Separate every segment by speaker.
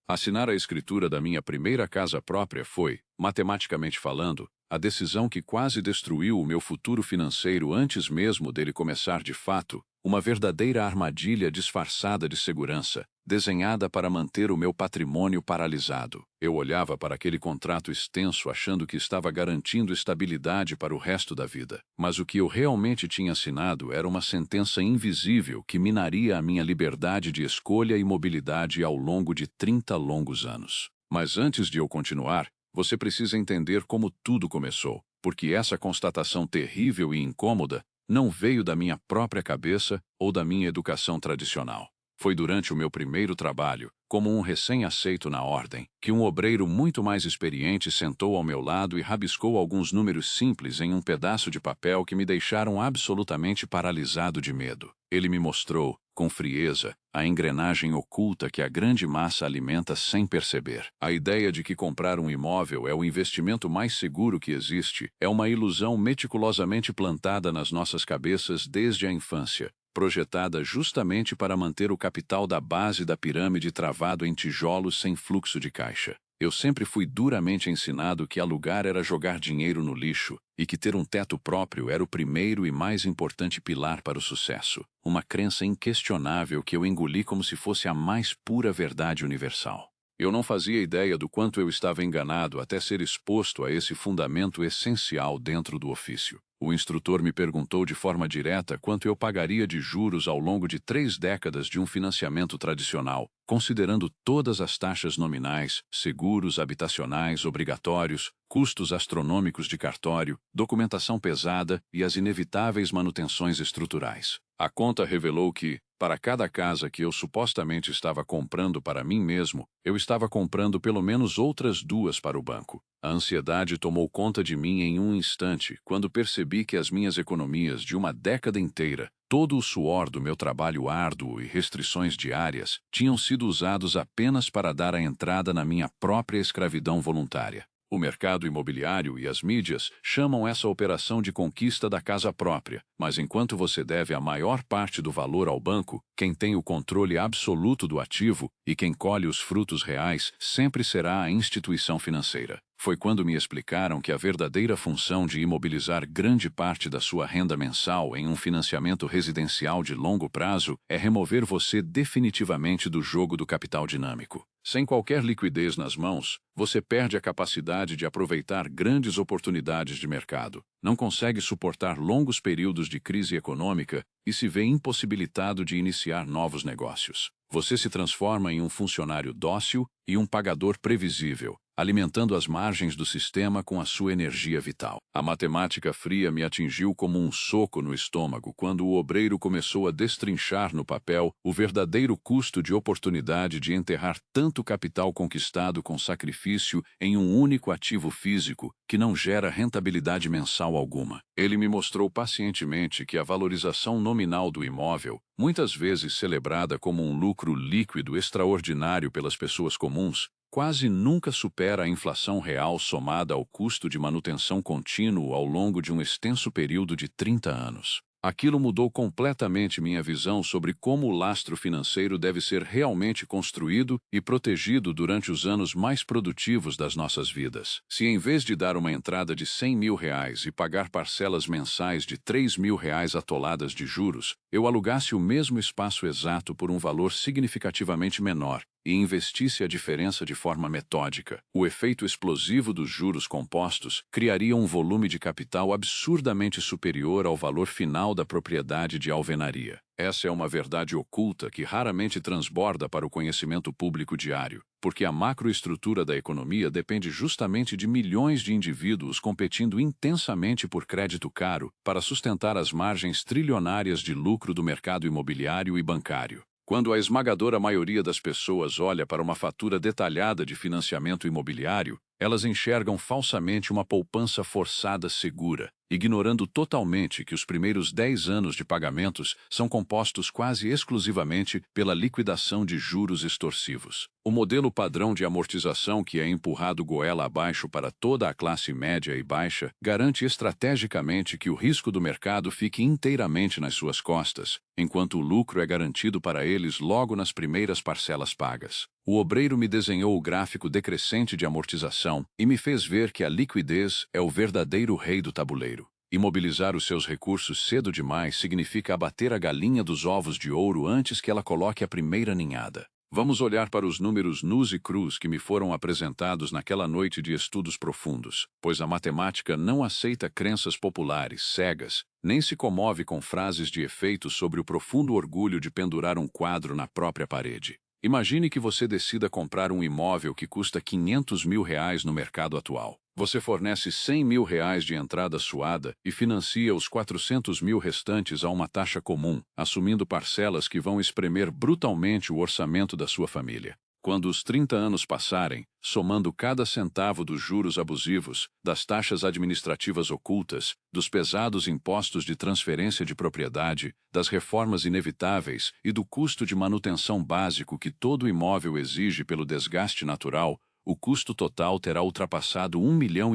Speaker 1: Assinar a escritura da minha primeira casa própria foi, matematicamente falando, a decisão que quase destruiu o meu futuro financeiro antes mesmo dele começar de fato, uma verdadeira armadilha disfarçada de segurança, desenhada para manter o meu patrimônio paralisado. Eu olhava para aquele contrato extenso achando que estava garantindo estabilidade para o resto da vida. Mas o que eu realmente tinha assinado era uma sentença invisível que minaria a minha liberdade de escolha e mobilidade ao longo de 30 longos anos. Mas antes de eu continuar, você precisa entender como tudo começou, porque essa constatação terrível e incômoda não veio da minha própria cabeça ou da minha educação tradicional. Foi durante o meu primeiro trabalho, como um recém-aceito na ordem, que um obreiro muito mais experiente sentou ao meu lado e rabiscou alguns números simples em um pedaço de papel que me deixaram absolutamente paralisado de medo. Ele me mostrou, com frieza, a engrenagem oculta que a grande massa alimenta sem perceber. A ideia de que comprar um imóvel é o investimento mais seguro que existe é uma ilusão meticulosamente plantada nas nossas cabeças desde a infância, projetada justamente para manter o capital da base da pirâmide travado em tijolos sem fluxo de caixa. Eu sempre fui duramente ensinado que alugar era jogar dinheiro no lixo e que ter um teto próprio era o primeiro e mais importante pilar para o sucesso. Uma crença inquestionável que eu engoli como se fosse a mais pura verdade universal. Eu não fazia ideia do quanto eu estava enganado até ser exposto a esse fundamento essencial dentro do ofício. O instrutor me perguntou de forma direta quanto eu pagaria de juros ao longo de 3 décadas de um financiamento tradicional, considerando todas as taxas nominais, seguros habitacionais obrigatórios, custos astronômicos de cartório, documentação pesada e as inevitáveis manutenções estruturais. A conta revelou que, para cada casa que eu supostamente estava comprando para mim mesmo, eu estava comprando pelo menos outras 2 para o banco. A ansiedade tomou conta de mim em um instante, quando percebi que as minhas economias de uma década inteira, todo o suor do meu trabalho árduo e restrições diárias, tinham sido usados apenas para dar a entrada na minha própria escravidão voluntária. O mercado imobiliário e as mídias chamam essa operação de conquista da casa própria, mas enquanto você deve a maior parte do valor ao banco, quem tem o controle absoluto do ativo e quem colhe os frutos reais sempre será a instituição financeira. Foi quando me explicaram que a verdadeira função de imobilizar grande parte da sua renda mensal em um financiamento residencial de longo prazo é remover você definitivamente do jogo do capital dinâmico. Sem qualquer liquidez nas mãos, você perde a capacidade de aproveitar grandes oportunidades de mercado, não consegue suportar longos períodos de crise econômica e se vê impossibilitado de iniciar novos negócios. Você se transforma em um funcionário dócil e um pagador previsível, alimentando as margens do sistema com a sua energia vital. A matemática fria me atingiu como um soco no estômago quando o obreiro começou a destrinchar no papel o verdadeiro custo de oportunidade de enterrar tanto capital conquistado com sacrifício em um único ativo físico que não gera rentabilidade mensal alguma. Ele me mostrou pacientemente que a valorização nominal do imóvel, muitas vezes celebrada como um lucro líquido extraordinário pelas pessoas comuns, quase nunca supera a inflação real somada ao custo de manutenção contínuo ao longo de um extenso período de 30 anos. Aquilo mudou completamente minha visão sobre como o lastro financeiro deve ser realmente construído e protegido durante os anos mais produtivos das nossas vidas. Se em vez de dar uma entrada de R$ 100.000 e pagar parcelas mensais de R$ 3.000 atoladas de juros, eu alugasse o mesmo espaço exato por um valor significativamente menor, e investisse a diferença de forma metódica, o efeito explosivo dos juros compostos criaria um volume de capital absurdamente superior ao valor final da propriedade de alvenaria. Essa é uma verdade oculta que raramente transborda para o conhecimento público diário, porque a macroestrutura da economia depende justamente de milhões de indivíduos competindo intensamente por crédito caro para sustentar as margens trilionárias de lucro do mercado imobiliário e bancário. Quando a esmagadora maioria das pessoas olha para uma fatura detalhada de financiamento imobiliário, elas enxergam falsamente uma poupança forçada segura, ignorando totalmente que os primeiros 10 anos de pagamentos são compostos quase exclusivamente pela liquidação de juros extorsivos. O modelo padrão de amortização que é empurrado goela abaixo para toda a classe média e baixa garante estrategicamente que o risco do mercado fique inteiramente nas suas costas, enquanto o lucro é garantido para eles logo nas primeiras parcelas pagas. O obreiro me desenhou o gráfico decrescente de amortização e me fez ver que a liquidez é o verdadeiro rei do tabuleiro. Imobilizar os seus recursos cedo demais significa abater a galinha dos ovos de ouro antes que ela coloque a primeira ninhada. Vamos olhar para os números nus e crus que me foram apresentados naquela noite de estudos profundos, pois a matemática não aceita crenças populares, cegas, nem se comove com frases de efeito sobre o profundo orgulho de pendurar um quadro na própria parede. Imagine que você decida comprar um imóvel que custa R$ 500 mil no mercado atual. Você fornece R$ 100 mil de entrada suada e financia os 400 mil restantes a uma taxa comum, assumindo parcelas que vão espremer brutalmente o orçamento da sua família. Quando os 30 anos passarem, somando cada centavo dos juros abusivos, das taxas administrativas ocultas, dos pesados impostos de transferência de propriedade, das reformas inevitáveis e do custo de manutenção básico que todo imóvel exige pelo desgaste natural, o custo total terá ultrapassado R$ 1,5 milhão.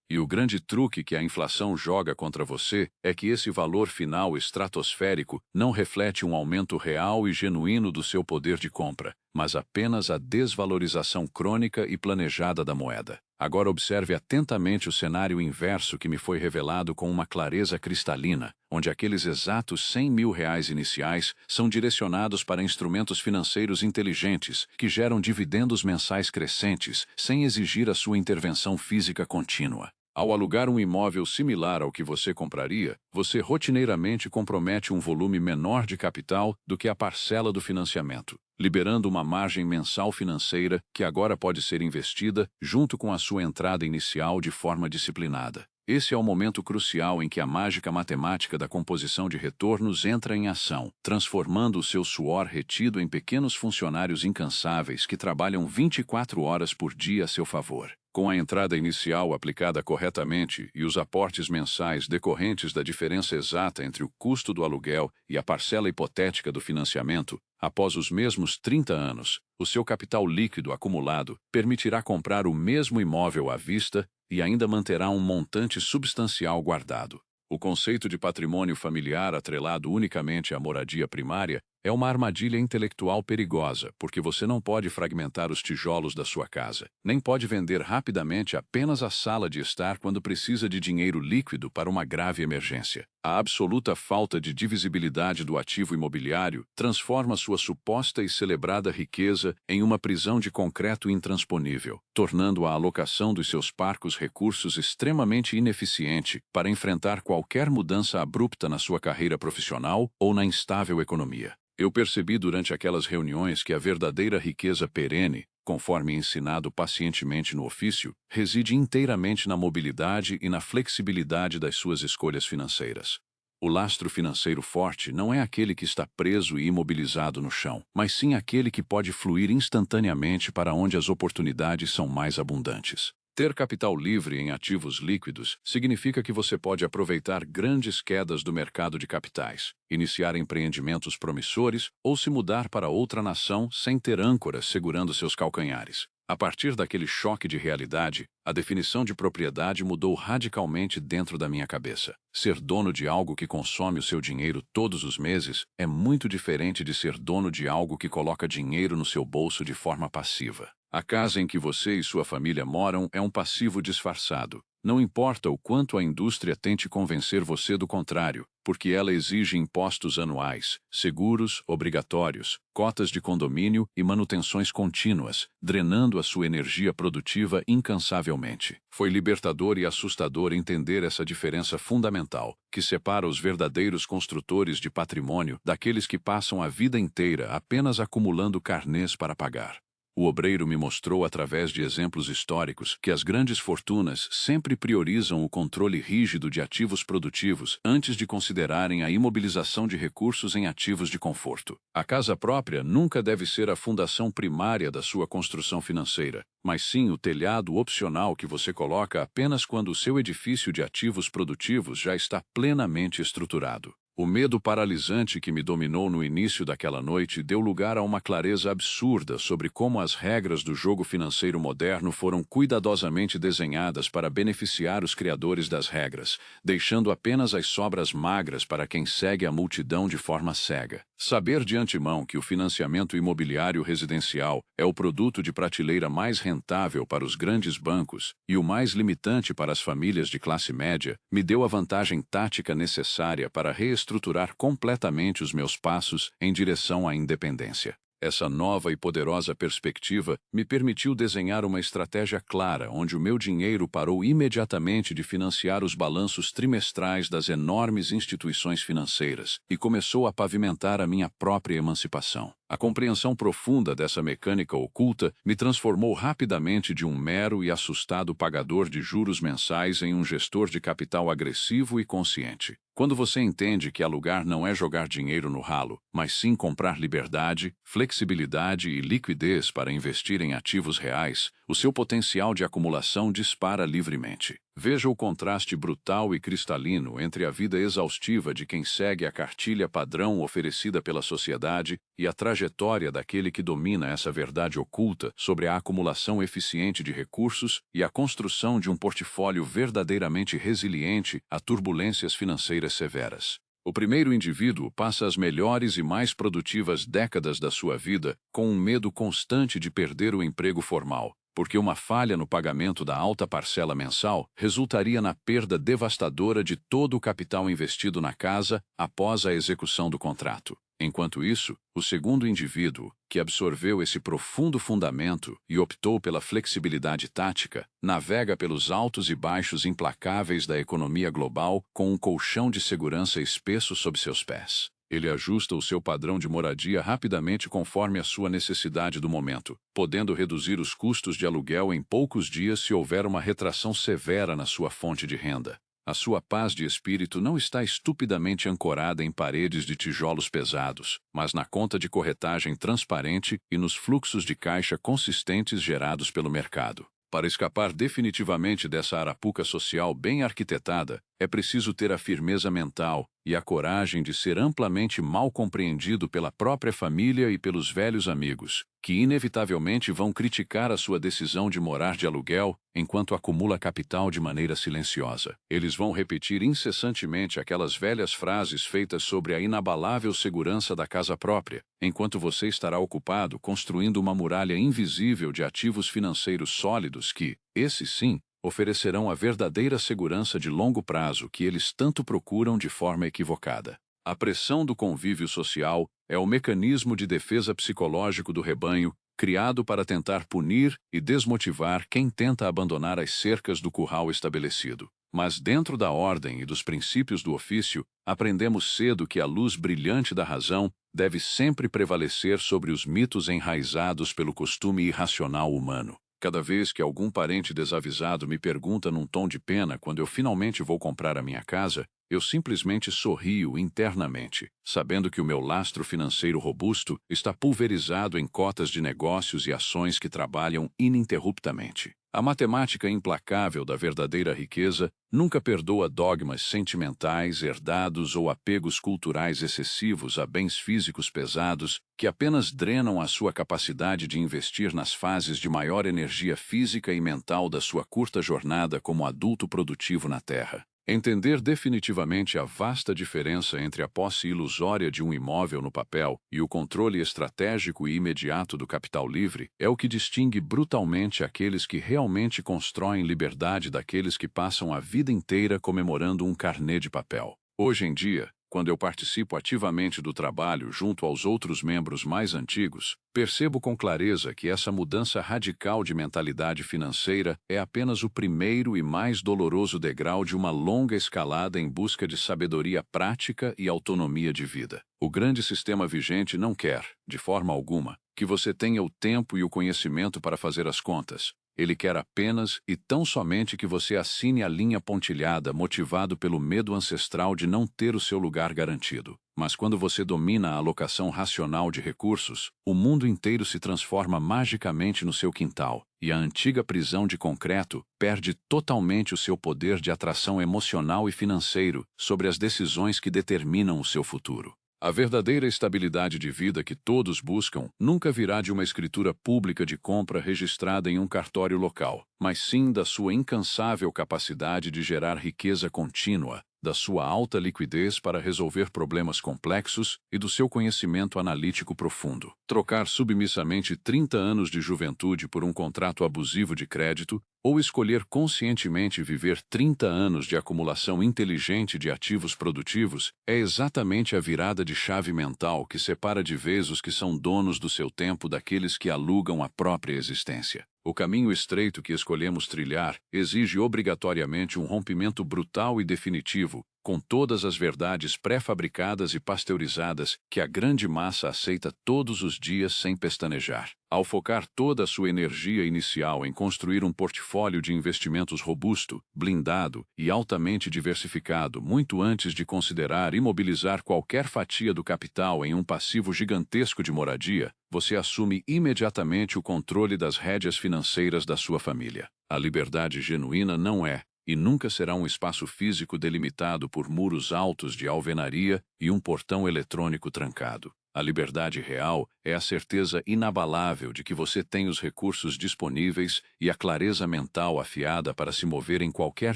Speaker 1: E o grande truque que a inflação joga contra você é que esse valor final estratosférico não reflete um aumento real e genuíno do seu poder de compra, mas apenas a desvalorização crônica e planejada da moeda. Agora observe atentamente o cenário inverso que me foi revelado com uma clareza cristalina, onde aqueles exatos R$ 100 mil iniciais são direcionados para instrumentos financeiros inteligentes que geram dividendos mensais crescentes sem exigir a sua intervenção física contínua. Ao alugar um imóvel similar ao que você compraria, você rotineiramente compromete um volume menor de capital do que a parcela do financiamento, liberando uma margem mensal financeira que agora pode ser investida junto com a sua entrada inicial de forma disciplinada. Esse é o momento crucial em que a mágica matemática da composição de retornos entra em ação, transformando o seu suor retido em pequenos funcionários incansáveis que trabalham 24 horas por dia a seu favor. Com a entrada inicial aplicada corretamente e os aportes mensais decorrentes da diferença exata entre o custo do aluguel e a parcela hipotética do financiamento, após os mesmos 30 anos, o seu capital líquido acumulado permitirá comprar o mesmo imóvel à vista e ainda manterá um montante substancial guardado. O conceito de patrimônio familiar atrelado unicamente à moradia primária é uma armadilha intelectual perigosa, porque você não pode fragmentar os tijolos da sua casa, nem pode vender rapidamente apenas a sala de estar quando precisa de dinheiro líquido para uma grave emergência. A absoluta falta de divisibilidade do ativo imobiliário transforma sua suposta e celebrada riqueza em uma prisão de concreto intransponível, tornando a alocação dos seus parcos recursos extremamente ineficiente para enfrentar qualquer mudança abrupta na sua carreira profissional ou na instável economia. Eu percebi durante aquelas reuniões que a verdadeira riqueza perene, conforme ensinado pacientemente no ofício, reside inteiramente na mobilidade e na flexibilidade das suas escolhas financeiras. O lastro financeiro forte não é aquele que está preso e imobilizado no chão, mas sim aquele que pode fluir instantaneamente para onde as oportunidades são mais abundantes. Ter capital livre em ativos líquidos significa que você pode aproveitar grandes quedas do mercado de capitais, iniciar empreendimentos promissores ou se mudar para outra nação sem ter âncoras segurando seus calcanhares. A partir daquele choque de realidade, a definição de propriedade mudou radicalmente dentro da minha cabeça. Ser dono de algo que consome o seu dinheiro todos os meses é muito diferente de ser dono de algo que coloca dinheiro no seu bolso de forma passiva. A casa em que você e sua família moram é um passivo disfarçado. Não importa o quanto a indústria tente convencer você do contrário, porque ela exige impostos anuais, seguros obrigatórios, cotas de condomínio e manutenções contínuas, drenando a sua energia produtiva incansavelmente. Foi libertador e assustador entender essa diferença fundamental, que separa os verdadeiros construtores de patrimônio daqueles que passam a vida inteira apenas acumulando carnês para pagar. O obreiro me mostrou através de exemplos históricos que as grandes fortunas sempre priorizam o controle rígido de ativos produtivos antes de considerarem a imobilização de recursos em ativos de conforto. A casa própria nunca deve ser a fundação primária da sua construção financeira, mas sim o telhado opcional que você coloca apenas quando o seu edifício de ativos produtivos já está plenamente estruturado. O medo paralisante que me dominou no início daquela noite deu lugar a uma clareza absurda sobre como as regras do jogo financeiro moderno foram cuidadosamente desenhadas para beneficiar os criadores das regras, deixando apenas as sobras magras para quem segue a multidão de forma cega. Saber de antemão que o financiamento imobiliário residencial é o produto de prateleira mais rentável para os grandes bancos e o mais limitante para as famílias de classe média me deu a vantagem tática necessária para reestruturar completamente os meus passos em direção à independência. Essa nova e poderosa perspectiva me permitiu desenhar uma estratégia clara onde o meu dinheiro parou imediatamente de financiar os balanços trimestrais das enormes instituições financeiras e começou a pavimentar a minha própria emancipação. A compreensão profunda dessa mecânica oculta me transformou rapidamente de um mero e assustado pagador de juros mensais em um gestor de capital agressivo e consciente. Quando você entende que alugar não é jogar dinheiro no ralo, mas sim comprar liberdade, flexibilidade e liquidez para investir em ativos reais, o seu potencial de acumulação dispara livremente. Veja o contraste brutal e cristalino entre a vida exaustiva de quem segue a cartilha padrão oferecida pela sociedade e a trajetória daquele que domina essa verdade oculta sobre a acumulação eficiente de recursos e a construção de um portfólio verdadeiramente resiliente a turbulências financeiras severas. O primeiro indivíduo passa as melhores e mais produtivas décadas da sua vida com um medo constante de perder o emprego formal, porque uma falha no pagamento da alta parcela mensal resultaria na perda devastadora de todo o capital investido na casa após a execução do contrato. Enquanto isso, o segundo indivíduo, que absorveu esse profundo fundamento e optou pela flexibilidade tática, navega pelos altos e baixos implacáveis da economia global com um colchão de segurança espesso sob seus pés. Ele ajusta o seu padrão de moradia rapidamente conforme a sua necessidade do momento, podendo reduzir os custos de aluguel em poucos dias se houver uma retração severa na sua fonte de renda. A sua paz de espírito não está estupidamente ancorada em paredes de tijolos pesados, mas na conta de corretagem transparente e nos fluxos de caixa consistentes gerados pelo mercado. Para escapar definitivamente dessa arapuca social bem arquitetada, é preciso ter a firmeza mental e a coragem de ser amplamente mal compreendido pela própria família e pelos velhos amigos, que inevitavelmente vão criticar a sua decisão de morar de aluguel enquanto acumula capital de maneira silenciosa. Eles vão repetir incessantemente aquelas velhas frases feitas sobre a inabalável segurança da casa própria, enquanto você estará ocupado construindo uma muralha invisível de ativos financeiros sólidos que, esses sim, oferecerão a verdadeira segurança de longo prazo que eles tanto procuram de forma equivocada. A pressão do convívio social é o mecanismo de defesa psicológico do rebanho criado para tentar punir e desmotivar quem tenta abandonar as cercas do curral estabelecido. Mas dentro da ordem e dos princípios do ofício, aprendemos cedo que a luz brilhante da razão deve sempre prevalecer sobre os mitos enraizados pelo costume irracional humano. Cada vez que algum parente desavisado me pergunta num tom de pena quando eu finalmente vou comprar a minha casa, eu simplesmente sorrio internamente, sabendo que o meu lastro financeiro robusto está pulverizado em cotas de negócios e ações que trabalham ininterruptamente. A matemática implacável da verdadeira riqueza nunca perdoa dogmas sentimentais, herdados ou apegos culturais excessivos a bens físicos pesados que apenas drenam a sua capacidade de investir nas fases de maior energia física e mental da sua curta jornada como adulto produtivo na Terra. Entender definitivamente a vasta diferença entre a posse ilusória de um imóvel no papel e o controle estratégico e imediato do capital livre é o que distingue brutalmente aqueles que realmente constroem liberdade daqueles que passam a vida inteira comemorando um carnê de papel. Hoje em dia, quando eu participo ativamente do trabalho junto aos outros membros mais antigos, percebo com clareza que essa mudança radical de mentalidade financeira é apenas o primeiro e mais doloroso degrau de uma longa escalada em busca de sabedoria prática e autonomia de vida. O grande sistema vigente não quer, de forma alguma, que você tenha o tempo e o conhecimento para fazer as contas, Ele quer apenas e tão somente que você assine a linha pontilhada, motivado pelo medo ancestral de não ter o seu lugar garantido. Mas quando você domina a alocação racional de recursos, o mundo inteiro se transforma magicamente no seu quintal, e a antiga prisão de concreto perde totalmente o seu poder de atração emocional e financeiro sobre as decisões que determinam o seu futuro. A verdadeira estabilidade de vida que todos buscam nunca virá de uma escritura pública de compra registrada em um cartório local, mas sim da sua incansável capacidade de gerar riqueza contínua, da sua alta liquidez para resolver problemas complexos e do seu conhecimento analítico profundo. Trocar submissamente 30 anos de juventude por um contrato abusivo de crédito ou escolher conscientemente viver 30 anos de acumulação inteligente de ativos produtivos é exatamente a virada de chave mental que separa de vez os que são donos do seu tempo daqueles que alugam a própria existência. O caminho estreito que escolhemos trilhar exige obrigatoriamente um rompimento brutal e definitivo com todas as verdades pré-fabricadas e pasteurizadas que a grande massa aceita todos os dias sem pestanejar. Ao focar toda a sua energia inicial em construir um portfólio de investimentos robusto, blindado e altamente diversificado, muito antes de considerar imobilizar qualquer fatia do capital em um passivo gigantesco de moradia, você assume imediatamente o controle das rédeas financeiras da sua família. A liberdade genuína não é, e nunca será um espaço físico delimitado por muros altos de alvenaria e um portão eletrônico trancado. A liberdade real é a certeza inabalável de que você tem os recursos disponíveis e a clareza mental afiada para se mover em qualquer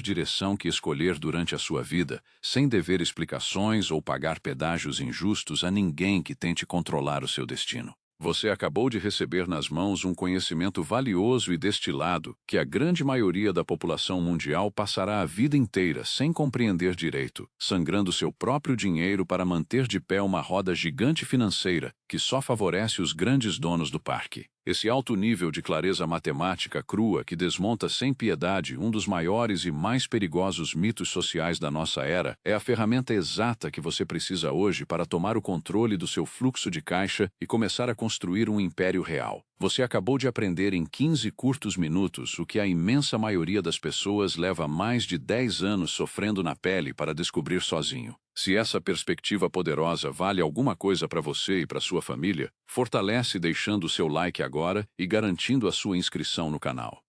Speaker 1: direção que escolher durante a sua vida, sem dever explicações ou pagar pedágios injustos a ninguém que tente controlar o seu destino. Você acabou de receber nas mãos um conhecimento valioso e destilado que a grande maioria da população mundial passará a vida inteira sem compreender direito, sangrando seu próprio dinheiro para manter de pé uma roda gigante financeira que só favorece os grandes donos do parque. Esse alto nível de clareza matemática crua que desmonta sem piedade um dos maiores e mais perigosos mitos sociais da nossa era é a ferramenta exata que você precisa hoje para tomar o controle do seu fluxo de caixa e começar a construir um império real. Você acabou de aprender em 15 curtos minutos o que a imensa maioria das pessoas leva mais de 10 anos sofrendo na pele para descobrir sozinho. Se essa perspectiva poderosa vale alguma coisa para você e para sua família, fortalece deixando o seu like agora e garantindo a sua inscrição no canal.